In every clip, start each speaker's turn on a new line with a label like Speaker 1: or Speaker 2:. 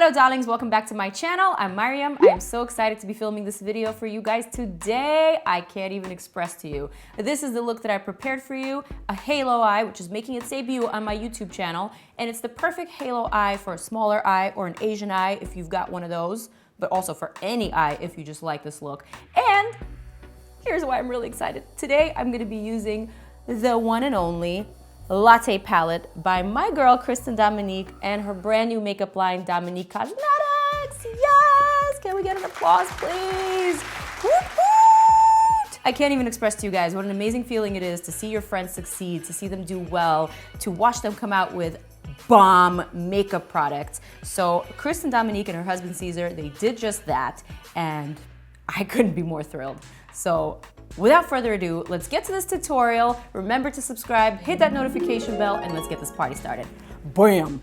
Speaker 1: Hello darlings, welcome back to my channel. I'm Maryam. I am so excited to be filming this video for you guys today. I can't even express to you. This is the look that I prepared for you, a halo eye, which is making its debut on my YouTube channel. And it's the perfect halo eye for a smaller eye or an Asian eye if you've got one of those, but also for any eye if you just like this look. And here's why I'm really excited. Today I'm gonna be using the one and only Latte palette by my girl CHRISTEN Dominique and her brand new makeup line Dominique Cosmetics. Yes! Can we get an applause, please? Woot woot! I can't even express to you guys what an amazing feeling it is to see your friends succeed, to see them do well, to watch them come out with bomb makeup products. So CHRISTEN Dominique and her husband Caesar, they did just that, and I couldn't be more thrilled. So without further ado, let's get to this tutorial. Remember to subscribe, hit that notification bell, and let's get this party started. Bam!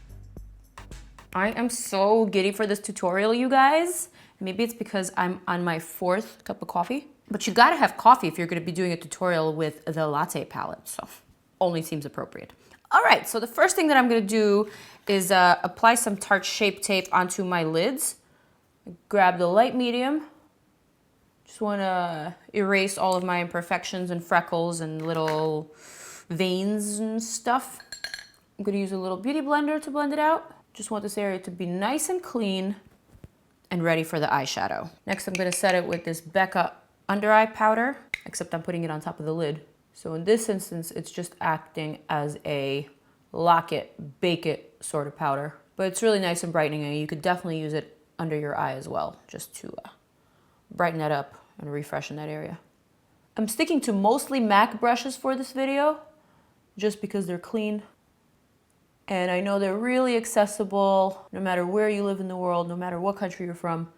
Speaker 1: I am so giddy for this tutorial, you guys. Maybe it's because I'm on my 4th cup of coffee, but you gotta have coffee if you're gonna be doing a tutorial with the Latte palette, so only seems appropriate. All right, so the first thing that I'm gonna do is apply some Tarte Shape Tape onto my lids. Grab the light medium. Just want to erase all of my imperfections and freckles and little veins and stuff. I'm going to use a little beauty blender to blend it out. Just want this area to be nice and clean and ready for the eyeshadow. Next, I'm going to set it with this Becca under eye powder, except I'm putting it on top of the lid. So in this instance, it's just acting as a lock it, bake it sort of powder. But it's really nice and brightening, and you could definitely use it under your eye as well, just to brighten that up and refreshen that area. I'm sticking to mostly MAC brushes for this video, just because they're clean. And I know they're really accessible, no matter where you live in the world, no matter what country you're from.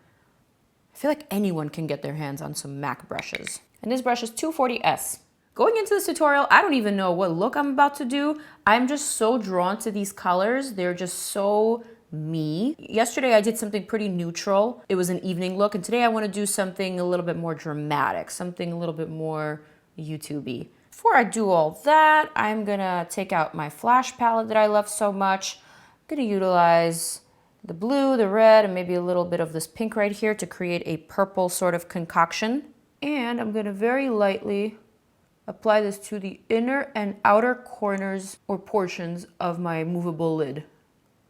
Speaker 1: I feel like anyone can get their hands on some MAC brushes. And this brush is 240S. Going into this tutorial, I don't even know what look I'm about to do. I'm just so drawn to these colors. They're just so me. Yesterday I did something pretty neutral. It was an evening look, and today I want to do something a little bit more dramatic, something a little bit more YouTube-y. Before I do all that, I'm gonna take out my flash palette that I love so much. I'm gonna utilize the blue, the red, and maybe a little bit of this pink right here to create a purple sort of concoction. And I'm gonna very lightly apply this to the inner and outer corners or portions of my movable lid.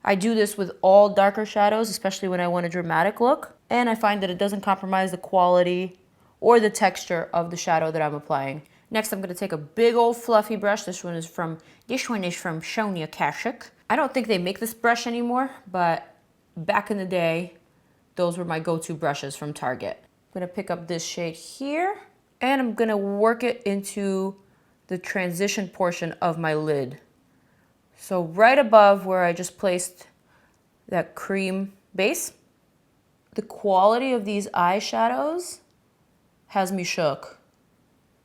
Speaker 1: I do this with all darker shadows, especially when I want a dramatic look. And I find that it doesn't compromise the quality or the texture of the shadow that I'm applying. Next, I'm going to take a big old fluffy brush. This one is from Sonia Kashuk. I don't think they make this brush anymore, but back in the day, those were my go-to brushes from Target. I'm going to pick up this shade here, and I'm going to work it into the transition portion of my lid. So right above where I just placed that cream base, the quality of these eyeshadows has me shook.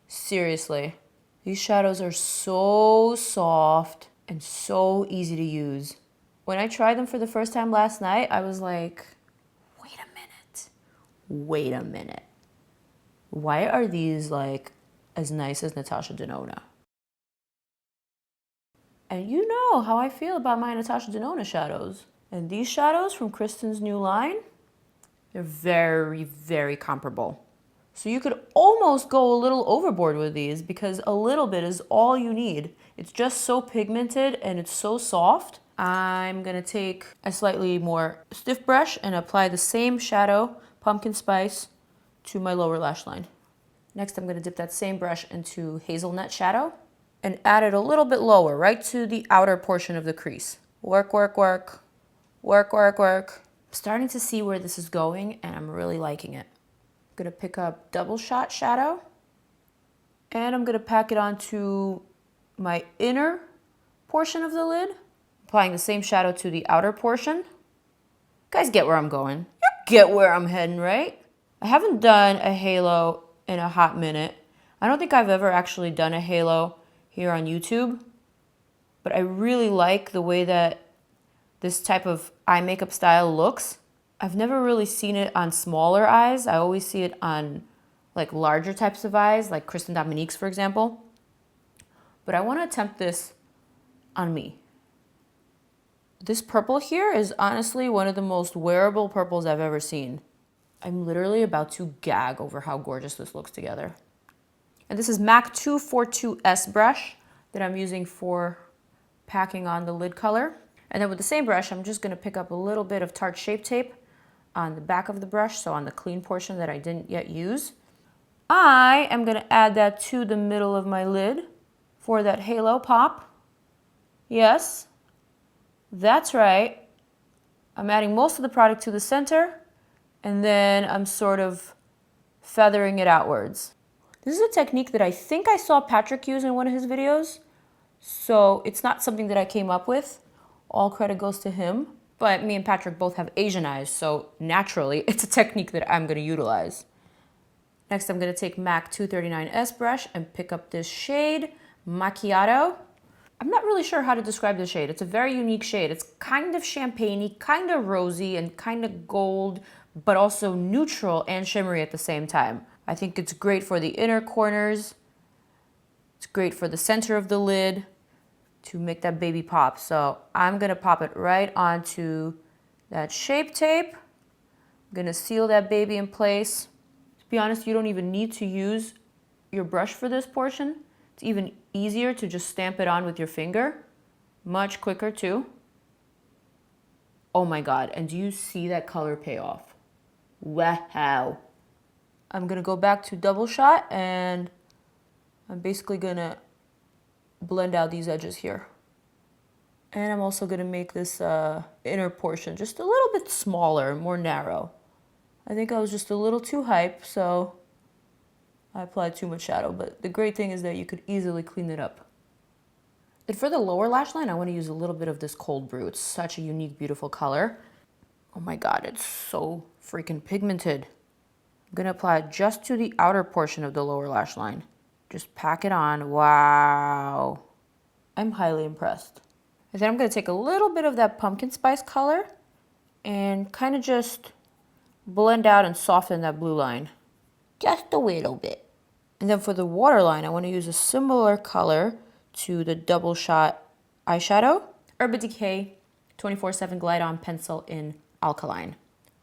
Speaker 1: Seriously. These shadows are so soft and so easy to use. When I tried them for the first time last night, I was like, wait a minute. Why are these like as nice as Natasha Denona? And you know how I feel about my Natasha Denona shadows. And these shadows from CHRISTEN's new line, they're very, very comparable. So you could almost go a little overboard with these because a little bit is all you need. It's just so pigmented and it's so soft. I'm gonna take a slightly more stiff brush and apply the same shadow, pumpkin spice, to my lower lash line. Next, I'm gonna dip that same brush into hazelnut shadow and add it a little bit lower, right to the outer portion of the crease. Work, work, work, work, work, work. I'm starting to see where this is going, and I'm really liking it. I'm gonna pick up double shot shadow, and I'm gonna pack it onto my inner portion of the lid, applying the same shadow to the outer portion. You guys get where I'm going. You get where I'm heading, right? I haven't done a halo in a hot minute. I don't think I've ever actually done a halo here on YouTube, but I really like the way that this type of eye makeup style looks. I've never really seen it on smaller eyes. I always see it on like larger types of eyes, like CHRISTEN Dominique's, for example. But I want to attempt this on me. This purple here is honestly one of the most wearable purples I've ever seen. I'm literally about to gag over how gorgeous this looks together. And this is MAC 242S brush that I'm using for packing on the lid color. And then with the same brush, I'm just gonna pick up a little bit of Tarte Shape Tape on the back of the brush, so on the clean portion that I didn't yet use. I am gonna add that to the middle of my lid for that halo pop. Yes, that's right. I'm adding most of the product to the center, and then I'm sort of feathering it outwards. This is a technique that I think I saw Patrick use in one of his videos, so it's not something that I came up with. All credit goes to him, but me and Patrick both have Asian eyes, so naturally it's a technique that I'm gonna utilize. Next, I'm gonna take MAC 239S brush and pick up this shade, Macchiato. I'm not really sure how to describe the shade. It's a very unique shade. It's kind of champagne-y, kind of rosy, and kind of gold, but also neutral and shimmery at the same time. I think it's great for the inner corners. It's great for the center of the lid to make that baby pop. So I'm gonna pop it right onto that Shape Tape. I'm gonna seal that baby in place. To be honest, you don't even need to use your brush for this portion. It's even easier to just stamp it on with your finger. Much quicker too. Oh my God, and do you see that color payoff? Wow. I'm gonna go back to double shot and I'm basically gonna blend out these edges here. And I'm also gonna make this inner portion just a little bit smaller, more narrow. I think I was just a little too hype, so I applied too much shadow, but the great thing is that you could easily clean it up. And for the lower lash line, I wanna use a little bit of this Cold Brew. It's such a unique, beautiful color. Oh my God, it's so freaking pigmented. I'm gonna apply it just to the outer portion of the lower lash line. Just pack it on, wow. I'm highly impressed. And then I'm gonna take a little bit of that pumpkin spice color and kind of just blend out and soften that blue line. Just a little bit. And then for the waterline, I wanna use a similar color to the double shot eyeshadow. Urban Decay 24/7 Glide On Pencil in Alkaline.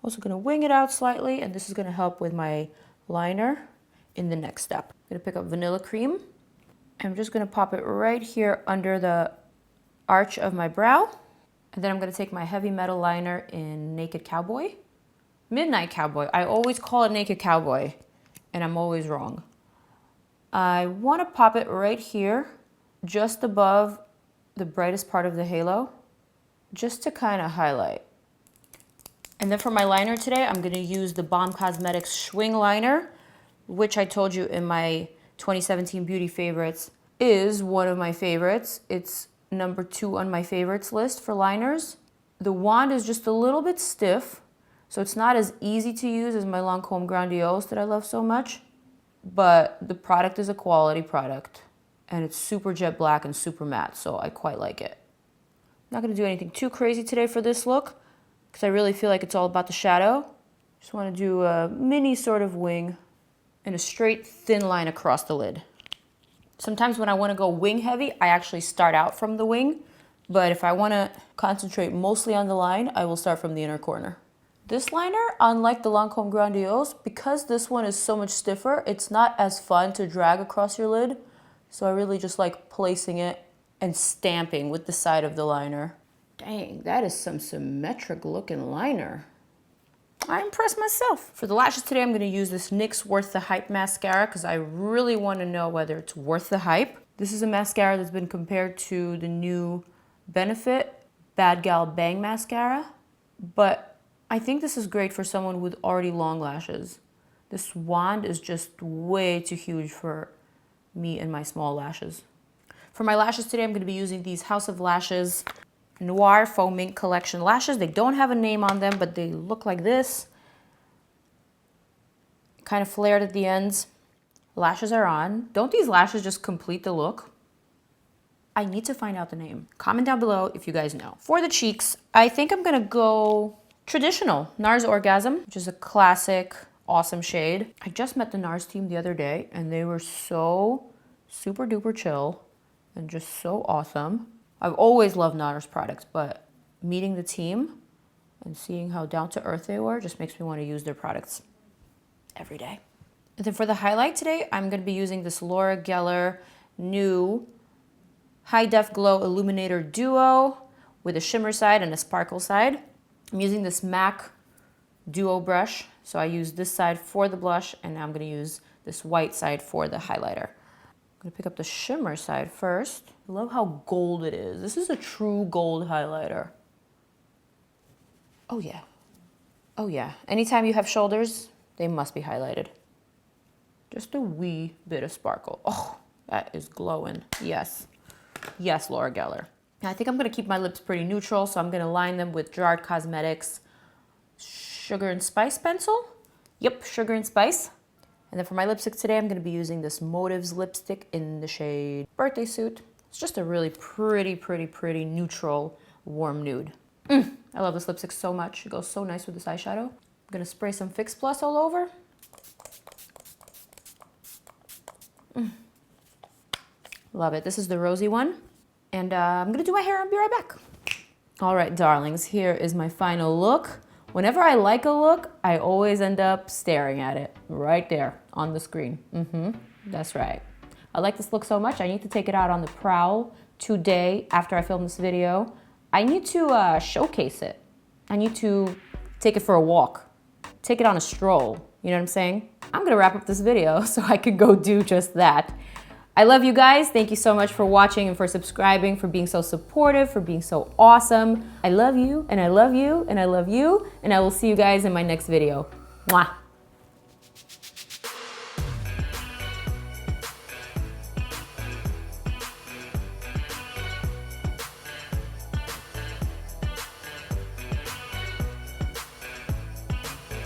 Speaker 1: Also gonna wing it out slightly, and this is gonna help with my liner in the next step. I'm gonna pick up Vanilla Cream. I'm just gonna pop it right here under the arch of my brow. And then I'm gonna take my Heavy Metal liner in Naked Cowboy. Midnight Cowboy. I always call it Naked Cowboy, and I'm always wrong. I wanna pop it right here, just above the brightest part of the halo, just to kind of highlight. And then for my liner today, I'm gonna use the Balm Cosmetics Schwing liner, which I told you in my 2017 beauty favorites is one of my favorites. It's number 2 on my favorites list for liners. The wand is just a little bit stiff, so it's not as easy to use as my Lancome Grandiose that I love so much, but the product is a quality product, and it's super jet black and super matte, so I quite like it. I'm not gonna do anything too crazy today for this look, because I really feel like it's all about the shadow. Just wanna do a mini sort of wing and a straight thin line across the lid. Sometimes when I wanna go wing heavy, I actually start out from the wing, but if I wanna concentrate mostly on the line, I will start from the inner corner. This liner, unlike the Lancome Grandiose, because this one is so much stiffer, it's not as fun to drag across your lid, so I really just like placing it and stamping with the side of the liner. Dang, that is some symmetric looking liner. I impressed myself. For the lashes today, I'm gonna use this NYX Worth the Hype mascara because I really wanna know whether it's worth the hype. This is a mascara that's been compared to the new Benefit Bad Gal Bang mascara, but I think this is great for someone with already long lashes. This wand is just way too huge for me and my small lashes. For my lashes today, I'm gonna be using these House of Lashes Noir Faux Mink Collection lashes. They don't have a name on them, but they look like this. Kind of flared at the ends. Lashes are on. Don't these lashes just complete the look? I need to find out the name. Comment down below if you guys know. For the cheeks, I think I'm gonna go traditional. NARS Orgasm, which is a classic, awesome shade. I just met the NARS team the other day, and they were so super duper chill and just so awesome. I've always loved NARS products, but meeting the team and seeing how down to earth they were just makes me want to use their products every day. And then for the highlight today, I'm going to be using this Laura Geller new High Def Glow Illuminator Duo with a shimmer side and a sparkle side. I'm using this MAC Duo brush. So I use this side for the blush, and now I'm going to use this white side for the highlighter. I'm going to pick up the shimmer side first. I love how gold it is. This is a true gold highlighter. Oh yeah. Oh yeah. Anytime you have shoulders, they must be highlighted. Just a wee bit of sparkle. Oh, that is glowing. Yes. Yes, Laura Geller. Now, I think I'm going to keep my lips pretty neutral, so I'm going to line them with Gerard Cosmetics Sugar and Spice pencil. Yep, Sugar and Spice. And then for my lipstick today, I'm going to be using this Motives lipstick in the shade Birthday Suit. It's just a really pretty neutral, warm nude. I love this lipstick so much. It goes so nice with this eyeshadow. I'm going to spray some Fix Plus all over. Love it. This is the rosy one. And I'm going to do my hair and be right back. All right, darlings, here is my final look. Whenever I like a look, I always end up staring at it right there on the screen. That's right. I like this look so much, I need to take it out on the prowl today after I film this video. I need to showcase it. I need to take it for a walk, take it on a stroll. You know what I'm saying? I'm gonna wrap up this video so I can go do just that. I love you guys. Thank you so much for watching and for subscribing, for being so supportive, for being so awesome. I love you, and I love you, and I love you, and I will see you guys in my next video. Mwah.